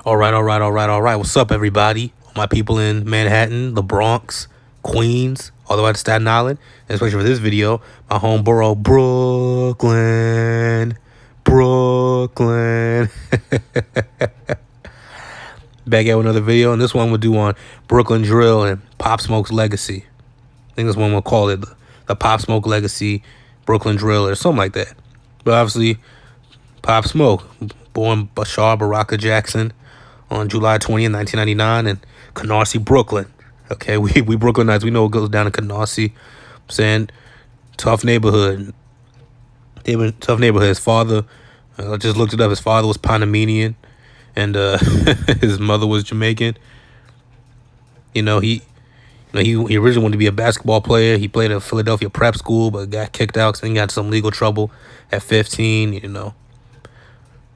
All right. What's up, everybody? My people in Manhattan, the Bronx, Queens, all the way to Staten Island, and especially for this video, my home borough, Brooklyn. Brooklyn. Back at another video, and this one we'll do on Brooklyn Drill and Pop Smoke's legacy. I think this one we'll call it the Pop Smoke legacy, Brooklyn Drill, or something like that. But obviously, Pop Smoke, born Bashar Jackson on July 20th, 1999 in Canarsie, Brooklyn. Okay, we Brooklynites, we know what goes down in Canarsie. I'm saying tough neighborhood. Tough neighborhood. His father, I just looked it up. His father was Panamanian, and his mother was Jamaican. He originally wanted to be a basketball player. He played at Philadelphia prep school, but got kicked out because he got some legal trouble at 15.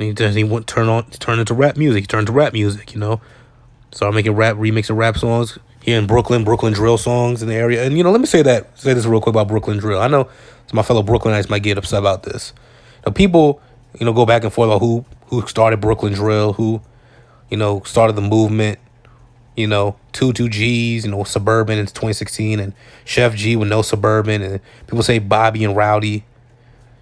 He went turned into rap music. He turned to rap music. Started making remixing rap songs here in Brooklyn drill songs in the area. And let me say this real quick about Brooklyn drill. I know my fellow Brooklynites might get upset about this. People, go back and forth about who started Brooklyn drill, who, started the movement. 2 G's, Suburban in 2016, and Chef G with No Suburban, and people say Bobby and Rowdy.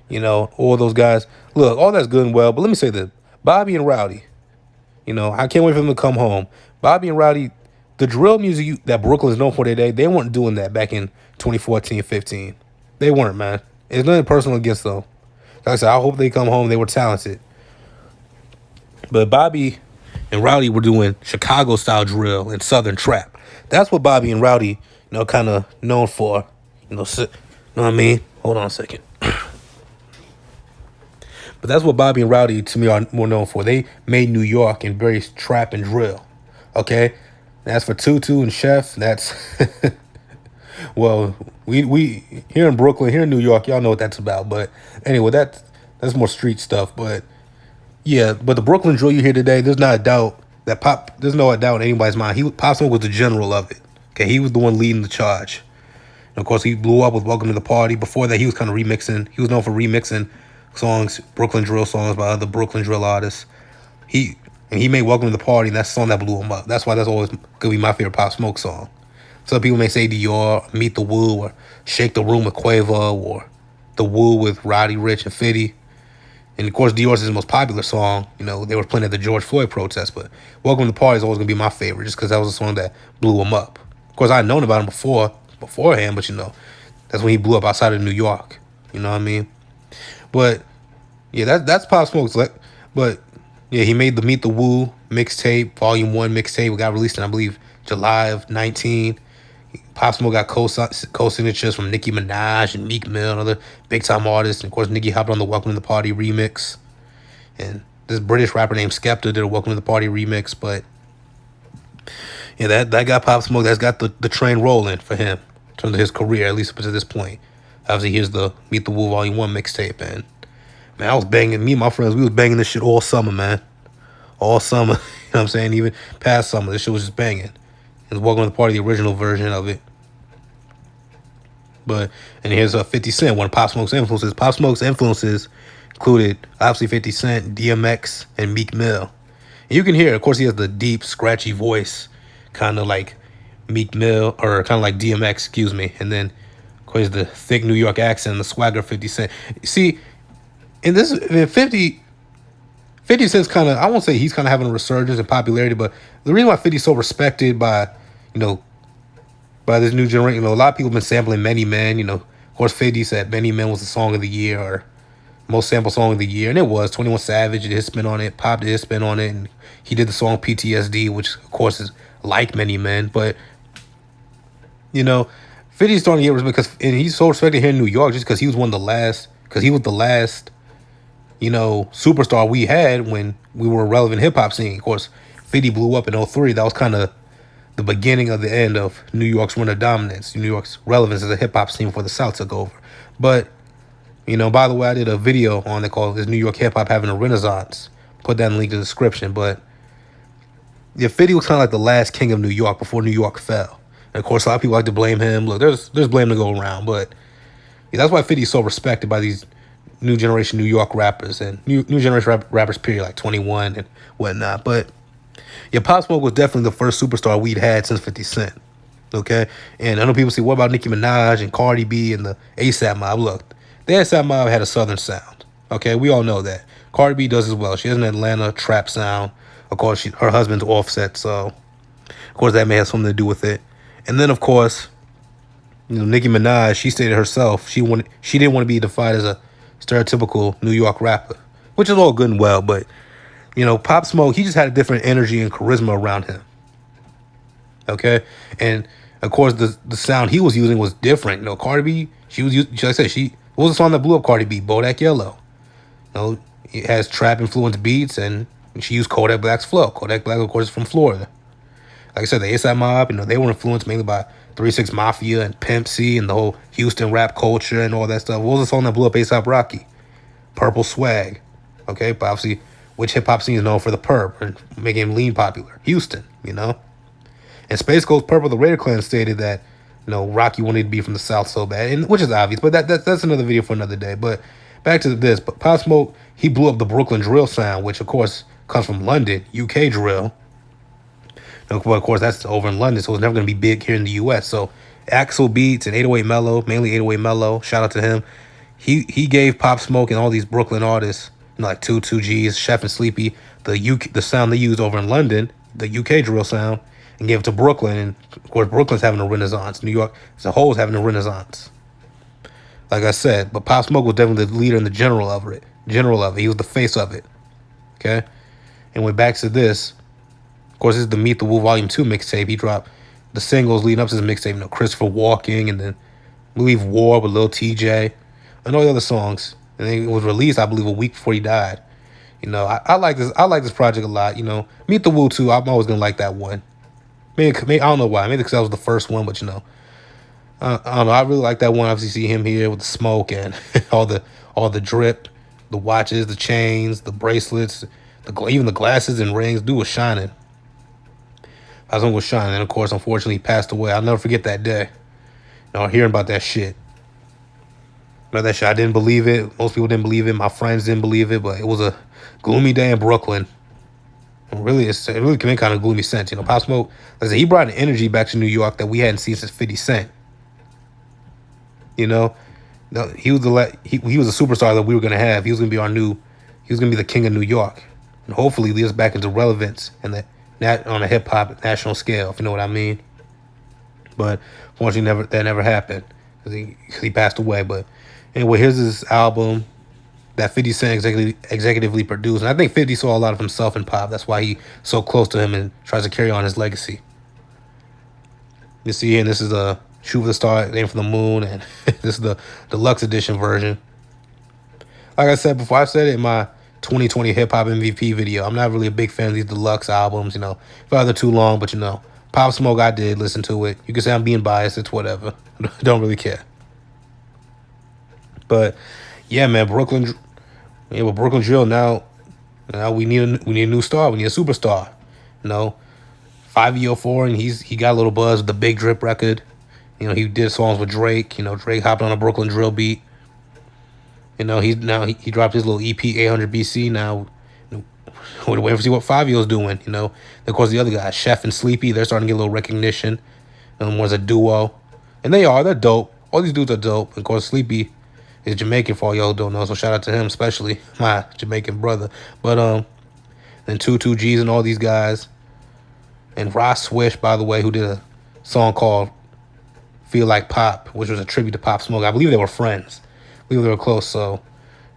All those guys. Look, all that's good and well, but let me say this. Bobby and Rowdy, I can't wait for them to come home. Bobby and Rowdy, the drill music that Brooklyn is known for today, they weren't doing that back in 2014, 15. They weren't, man. It's nothing personal against them. Like I said, I hope they come home. They were talented. But Bobby and Rowdy were doing Chicago-style drill and Southern trap. That's what Bobby and Rowdy, kind of known for. Know what I mean? Hold on a second. But that's what Bobby and Rowdy, to me, are more known for. They made New York and very trap and drill. Okay? As for Tutu and Chef, that's... well, we here in Brooklyn, here in New York, y'all know what that's about. But anyway, that's more street stuff. But yeah, but the Brooklyn drill you hear today, there's no doubt in anybody's mind. Pop Smoke was the general of it. Okay? He was the one leading the charge. And of course, he blew up with Welcome to the Party. Before that, he was kind of remixing. He was known for remixing songs, Brooklyn drill songs by other Brooklyn drill artists. He made Welcome to the Party, and that's the song that blew him up. That's why that's always gonna be my favorite Pop Smoke song. Some people may say Dior, Meet the Woo, or Shake the Room with Quavo, or The Woo with Roddy Ricch and 50. And of course, Dior's is his most popular song. They were playing at the George Floyd protest, but Welcome to the Party is always gonna be my favorite, just because that was a song that blew him up. Of course, I'd known about him beforehand, but that's when he blew up outside of New York. You know what I mean? But yeah, that's Pop Smoke's. But yeah, he made the Meet the Woo mixtape, Volume 1 mixtape. It got released in, I believe, July of 19. Pop Smoke got co-signatures from Nicki Minaj and Meek Mill and other big-time artists. And of course, Nicki hopped on the Welcome to the Party remix. And this British rapper named Skepta did a Welcome to the Party remix. But yeah, that got Pop Smoke. That's got the train rolling for him in terms of his career, at least up to this point. Obviously, here's the Meet the Woo Volume 1 mixtape. And man, I was banging, me and my friends, we was banging this shit all summer, man. All summer. You know what I'm saying? Even past summer, this shit was just banging. And Welcome to the Party, the original version of it. And here's 50 Cent, one of Pop Smoke's influences. Pop Smoke's influences included, obviously, 50 Cent, DMX, and Meek Mill. And you can hear, of course, he has the deep, scratchy voice, kind of like Meek Mill, or kind of like DMX, excuse me. And then, of course, the thick New York accent and the swagger of 50 Cent. See, in 50 Cent's kind of, I won't say he's kind of having a resurgence in popularity, but the reason why 50's so respected by, by this new generation, a lot of people have been sampling Many Men. Of course, 50 said Many Men was the song of the year, or most sampled song of the year, and it was. 21 Savage did his spin on it, Pop did his spin on it, and he did the song PTSD, which of course is like Many Men. But 50's starting to get respect, and he's so respected here in New York just because he was the last superstar we had when we were a relevant hip hop scene. Of course, 50 blew up in 03. That was kind of the beginning of the end of New York's run of dominance, New York's relevance as a hip hop scene before the South took over. But, by the way, I did a video on it called "Is New York Hip Hop Having a Renaissance?" Put that in the link in the description. But yeah, 50 was kind of like the last king of New York before New York fell. And of course, a lot of people like to blame him. Look, there's blame to go around, but yeah, that's why 50 is so respected by these new generation New York rappers and new generation rappers, period, like 21 and whatnot. But Yeah, Pop Smoke was definitely the first superstar we'd had since 50 Cent. Okay, and I know people say, "What about Nicki Minaj and Cardi B and the ASAP Mob?" Look, the ASAP Mob had a Southern sound. Okay, we all know that. Cardi B does as well. She has an Atlanta trap sound. Of course, her husband's Offset, so of course that may have something to do with it. And then, of course, Nicki Minaj, she stated herself she didn't want to be defined as a stereotypical New York rapper, which is all good and well, but Pop Smoke, he just had a different energy and charisma around him. Okay, and of course the sound he was using was different. Cardi B, she was using, like I said, she what was the song that blew up Cardi B? Bodak Yellow. It has trap influenced beats, and she used Kodak Black's flow. Kodak Black, of course, is from Florida. Like I said, the ASAP Mob, they were influenced mainly by 3 6 Mafia and Pimp C and the whole Houston rap culture and all that stuff. What was the song that blew up ASAP Rocky? Purple Swag. Okay, but obviously, which hip hop scene is known for the Purp and making him lean popular? Houston. And Space Ghost Purple, the Raider Clan, stated that Rocky wanted to be from the South so bad, and which is obvious, but that's another video for another day. But back to this, but Pop Smoke, he blew up the Brooklyn drill sound, which of course comes from London, UK drill. But of course that's over in London, so it's never going to be big here in the US. So Axel Beats and 808 Mellow, mainly 808 Mellow, shout out to him. He gave Pop Smoke and all these Brooklyn artists, like 2Gs, Chef and Sleepy, the sound they used over in London, the UK drill sound, and gave it to Brooklyn. And of course, Brooklyn's having a renaissance. New York as a whole is having a renaissance. Like I said, but Pop Smoke was definitely the leader and the general of it. He was the face of it. Okay? And went back to this. Of course, this is the Meet the Woo Volume 2 mixtape. He dropped the singles leading up to his mixtape, Christopher Walking, and then Leave War with Lil TJ, and all the other songs. And then it was released, I believe, a week before he died. I like this. I like this project a lot. Meet the Woo 2. I'm always gonna like that one. Maybe I don't know why. Maybe because that was the first one, but I don't know. I really like that one. Obviously, see him here with the smoke and all the drip, the watches, the chains, the bracelets, even the glasses and rings. Dude was shining. Someone was shining, and of course, unfortunately, he passed away. I'll never forget that day. Hearing about that shit. I didn't believe it. Most people didn't believe it. My friends didn't believe it, but it was a gloomy day in Brooklyn. It really can make kind of gloomy sense. Pop Smoke, like I said, he brought an energy back to New York that we hadn't seen since 50 Cent. He was he was a superstar that we were gonna have. He was gonna be the king of New York, and hopefully lead us back into relevance and that on a hip hop national scale, if you know what I mean. But unfortunately, that never happened because he passed away. But anyway, here's his album that 50 Cent executively produced. And I think 50 saw a lot of himself in Pop. That's why he's so close to him and tries to carry on his legacy. You see, and this is a Shoot for the Star, Aim for the Moon, and this is the deluxe edition version. Like I said before, I've said it in my 2020 hip hop MVP video. I'm not really a big fan of these deluxe albums, if they're too long, but Pop Smoke, I did listen to it. You can say I'm being biased, it's whatever. Don't really care. But yeah, man, Brooklyn Drill now we need a new star. We need a superstar. 5E04, and he got a little buzz with the Big Drip record. He did songs with Drake. Drake hopped on a Brooklyn Drill beat. He dropped his little EP 800 BC. Now we're waiting to see what 5E's doing. Of course, the other guys, Chef and Sleepy, they're starting to get a little recognition. One's a duo, and they're dope. All these dudes are dope. Of course, Sleepy is Jamaican, for all y'all don't know, so shout out to him, especially my Jamaican brother. But then 2Gs and all these guys, and Ross Swish, by the way, who did a song called "Feel Like Pop," which was a tribute to Pop Smoke. I believe they were friends. I believe they were close. So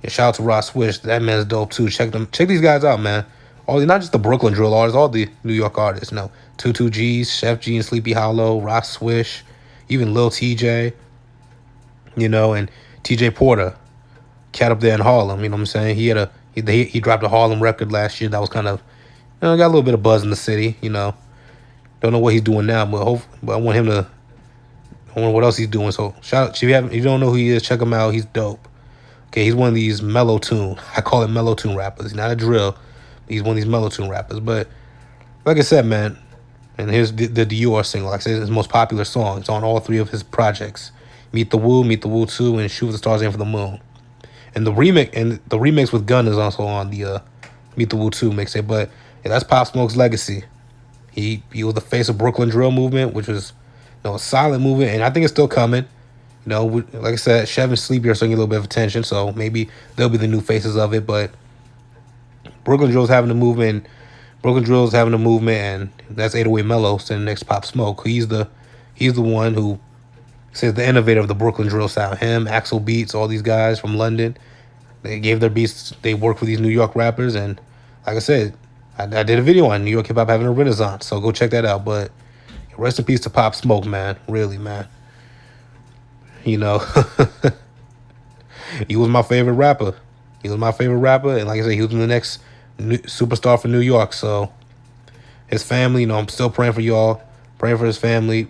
yeah, shout out to Ross Swish. That man's dope too. Check these guys out, man. Not just the Brooklyn drill artists, all the New York artists. 2Gs, Chef G and Sleepy Hollow, Ross Swish, even Lil TJ. And TJ Porter, cat up there in Harlem. You know what I'm saying? He dropped a Harlem record last year that was kind of got a little bit of buzz in the city. Don't know what he's doing now, but I want him to. I wonder what else he's doing. So shout out if you don't know who he is, check him out. He's dope. Okay, he's one of these mellow tune. I call it mellow tune rappers. He's not a drill. He's one of these mellow tune rappers. But like I said, man, and here's the Dior single. Like I said, it's his most popular song. It's on all 3 of his projects: Meet the Woo 2, and Shoot for the Stars, Aim for the Moon. And the remix with Gun is also on the Meet the Woo 2 mixtape. But Yeah, that's Pop Smoke's legacy. He was the face of Brooklyn drill movement, which was, a silent movement, and I think it's still coming. Like I said, Chev and Sleepy are starting to get a little bit of attention, so maybe they'll be the new faces of it. But Brooklyn Drill's having a movement. Brooklyn Drill's having a movement, and that's 808 Mello sitting next to Pop Smoke. He's the one who says the innovator of the Brooklyn Drill sound. Him, Axel Beats, all these guys from London. They gave their beats. They worked with these New York rappers, and like I said, I did a video on New York hip hop having a renaissance. So go check that out. But rest in peace to Pop Smoke, man. Really, man. You know, he was my favorite rapper. He was my favorite rapper, and like I said, he was the next superstar for New York. So his family, I'm still praying for y'all, praying for his family.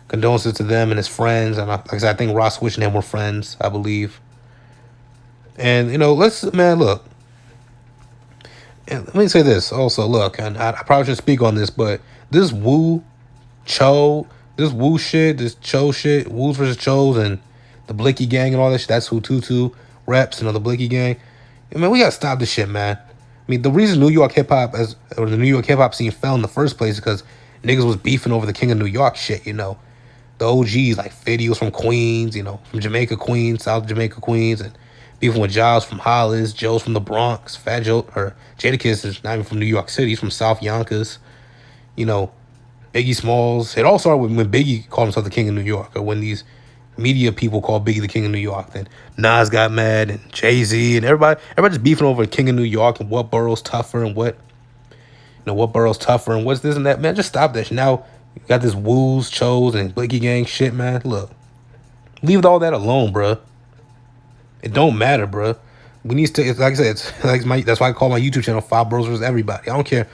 Condolences to them and his friends. And like I said, I think Ross Switch and him were friends, I believe. And look. And let me say this also. Look, and I probably should speak on this, but this this Wu shit, this Cho shit, Woos versus Chos, and the Blicky gang and all that shit. That's who Tutu reps, the Blicky gang. We gotta stop this shit, man. The reason the New York hip hop scene fell in the first place is because niggas was beefing over the King of New York shit. The OGs like Fiddy was from Queens, from Jamaica, Queens, South Jamaica, Queens, and beefing with Giles from Hollis, Joe's from the Bronx, Fat Joe or Jadakiss is not even from New York City, he's from South Yonkers. Biggie Smalls. It all started when Biggie called himself the King of New York, or when these media people called Biggie the King of New York. Then Nas got mad, and Jay-Z, and everybody just beefing over the King of New York and what borough's tougher and what borough's tougher and what's this and that. Man, just stop that shit. Now you got this Woos, Chos, and Blicky gang shit, man. Look, leave all that alone, bruh. It don't matter, bruh. We need to, like I said, that's why I call my YouTube channel Five Boroughs versus Everybody. I don't care,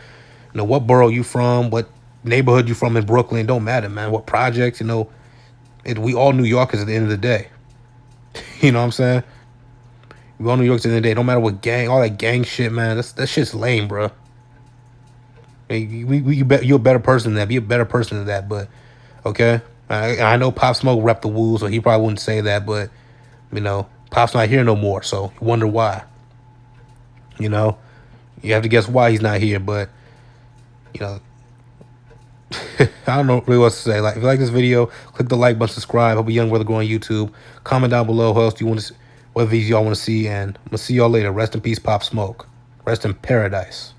what borough you from, what neighborhood you from in Brooklyn. It don't matter, man. What projects, we all New Yorkers at the end of the day. You know what I'm saying? We all New Yorkers at the end of the day. Don't matter what gang, all that gang shit, man. That shit's lame, bruh. You're a better person than that. Be a better person than that. But okay, I know Pop Smoke rep the Woo, so he probably wouldn't say that. But Pop's not here no more, so you wonder why. You have to guess why he's not here. But I don't know really what to say. Like, if you like this video, click the like button, subscribe. Help a young brother grow on YouTube. Comment down below who else do you want to see, what videos y'all want to see, and I'm gonna see y'all later. Rest in peace, Pop Smoke. Rest in paradise.